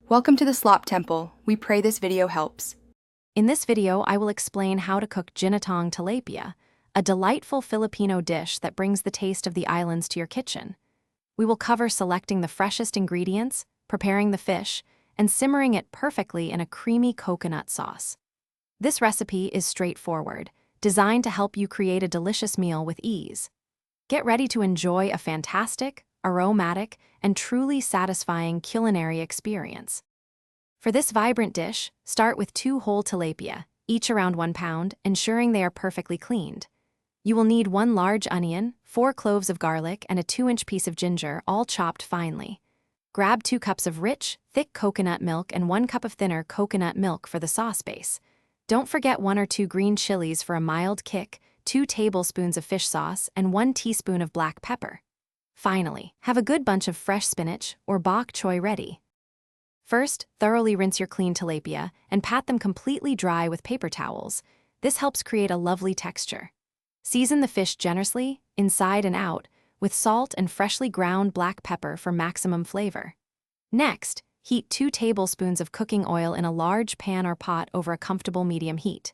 Welcome to the Slop Temple. We pray this video helps. In this video, I will explain how to cook Ginataang Tilapia, a delightful Filipino dish that brings the taste of the islands to your kitchen. We will cover selecting the freshest ingredients, preparing the fish, and simmering it perfectly in a creamy coconut sauce. This recipe is straightforward, designed to help you create a delicious meal with ease. Get ready to enjoy a fantastic, aromatic, and truly satisfying culinary experience. For this vibrant dish, start with 2 whole tilapia, each around 1 pound, ensuring they are perfectly cleaned. You will need 1 large onion, 4 cloves of garlic, and a 2-inch piece of ginger, all chopped finely. Grab 2 cups of rich, thick coconut milk and 1 cup of thinner coconut milk for the sauce base. Don't forget 1 or 2 green chilies for a mild kick, 2 tablespoons of fish sauce, and 1 teaspoon of black pepper. Finally, have a good bunch of fresh spinach or bok choy ready. First, thoroughly rinse your clean tilapia and pat them completely dry with paper towels. This helps create a lovely texture. Season the fish generously, inside and out, with salt and freshly ground black pepper for maximum flavor. Next, heat 2 tablespoons of cooking oil in a large pan or pot over a comfortable medium heat.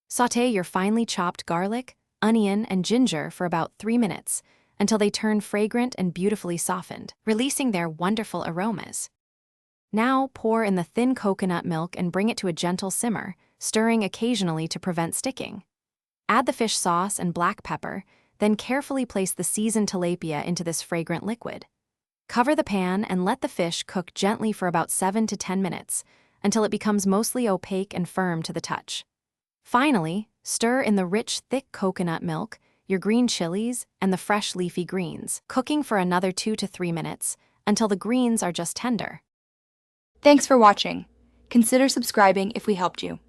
Sauté your finely chopped garlic, onion, and ginger for about 3 minutes, until they turn fragrant and beautifully softened, releasing their wonderful aromas. Now pour in the thin coconut milk and bring it to a gentle simmer, stirring occasionally to prevent sticking. Add the fish sauce and black pepper, then carefully place the seasoned tilapia into this fragrant liquid. Cover the pan and let the fish cook gently for about 7 to 10 minutes, until it becomes mostly opaque and firm to the touch. Finally, stir in the rich, thick coconut milk, your green chilies, and the fresh leafy greens, cooking for another 2 to 3 minutes, until the greens are just tender. Thanks for watching. Consider subscribing if we helped you.